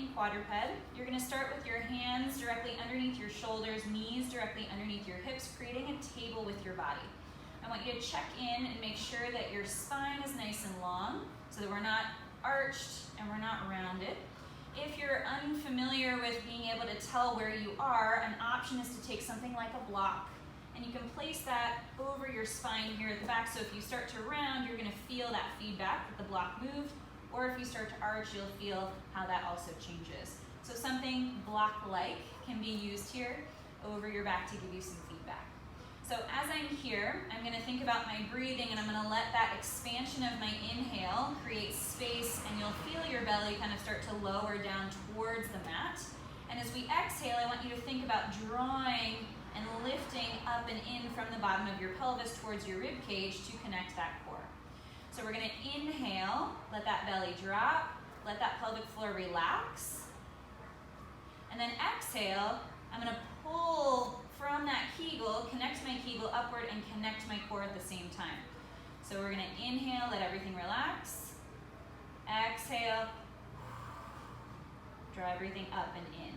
in quadruped. You're going to start with your hands directly underneath your shoulders, knees directly underneath your hips, creating a table with your body. I want you to check in and make sure that your spine is nice and long so that we're not arched and we're not rounded. If you're unfamiliar with being able to tell where you are, an option is to take something like a block, and you can place that over your spine here at the back. So if you start to round, you're going to feel that feedback that the block moved, or if you start to arch, you'll feel how that also changes. So something block-like can be used here over your back to give you some feedback. So as I'm here, I'm going to think about my breathing, and I'm going to let that expansion of my inhale create space, and you'll feel your belly kind of start to lower down towards the mat. And as we exhale, I want you to think about drawing and lifting up and in from the bottom of your pelvis towards your rib cage to connect that core. So we're going to inhale, let that belly drop, let that pelvic floor relax. And then exhale, I'm going to pull from that Kegel, connect my Kegel upward and connect my core at the same time. So we're going to inhale, let everything relax. Exhale, draw everything up and in.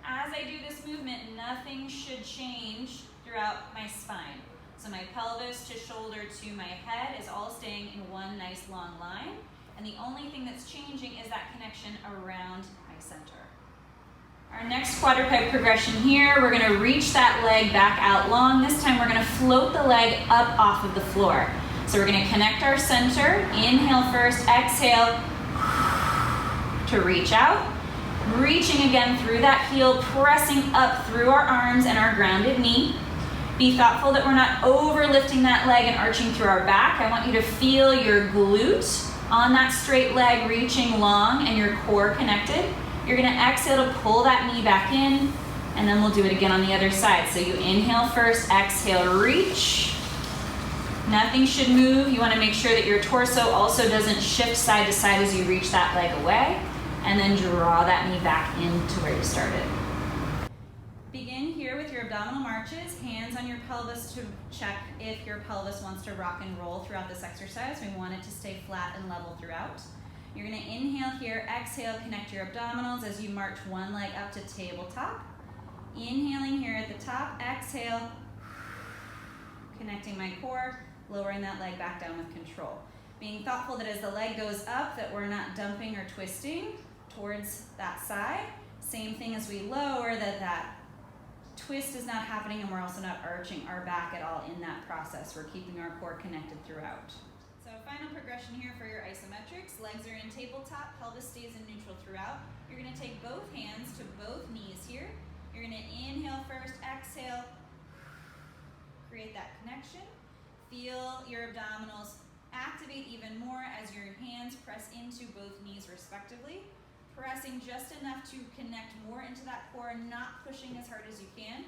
As I do this movement, nothing should change throughout my spine. So my pelvis to shoulder to my head is all staying in one nice long line. And the only thing that's changing is that connection around my center. Our next quadruped progression here, we're going to reach that leg back out long. This time we're going to float the leg up off of the floor. So we're going to connect our center. Inhale first, exhale to reach out. Reaching again through that heel, pressing up through our arms and our grounded knee. Be thoughtful that we're not overlifting that leg and arching through our back. I want you to feel your glute on that straight leg reaching long and your core connected. You're going to exhale to pull that knee back in, and then we'll do it again on the other side. So you inhale first, exhale, reach. Nothing should move. You want to make sure that your torso also doesn't shift side to side as you reach that leg away, and then draw that knee back into where you started. Begin here with your abdominal marches, hands on your pelvis to check if your pelvis wants to rock and roll throughout this exercise. We want it to stay flat and level throughout. You're going to inhale here, exhale, connect your abdominals as you march one leg up to tabletop. Inhaling here at the top, exhale, connecting my core, lowering that leg back down with control. Being thoughtful that as the leg goes up that we're not dumping or twisting towards that side. Same thing as we lower, that twist is not happening, and we're also not arching our back at all in that process. We're keeping our core connected throughout. So final progression here for your isometrics. Legs are in tabletop, pelvis stays in neutral throughout. You're going to take both hands to both knees here. You're going to inhale first, exhale, create that connection. Feel your abdominals activate even more as your hands press into both knees respectively. Pressing just enough to connect more into that core, not pushing as hard as you can.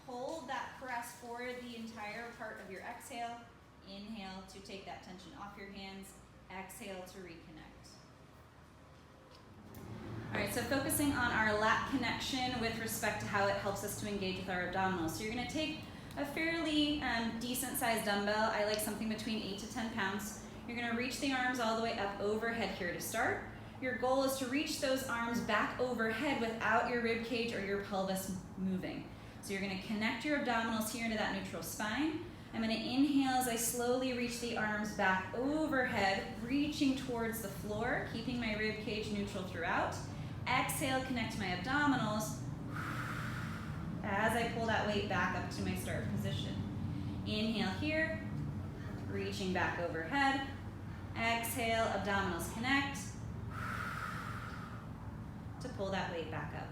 Hold that press for the entire part of your exhale. Inhale to take that tension off your hands. Exhale to reconnect. All right, so focusing on our lat connection with respect to how it helps us to engage with our abdominals. So you're going to take a fairly decent sized dumbbell. I like something between 8 to 10 pounds. You're going to reach the arms all the way up overhead here to start. Your goal is to reach those arms back overhead without your rib cage or your pelvis moving. So you're going to connect your abdominals here into that neutral spine. I'm going to inhale as I slowly reach the arms back overhead, reaching towards the floor, keeping my rib cage neutral throughout. Exhale, connect my abdominals as I pull that weight back up to my start position. Inhale here, reaching back overhead. Exhale, abdominals connect to pull that weight back up.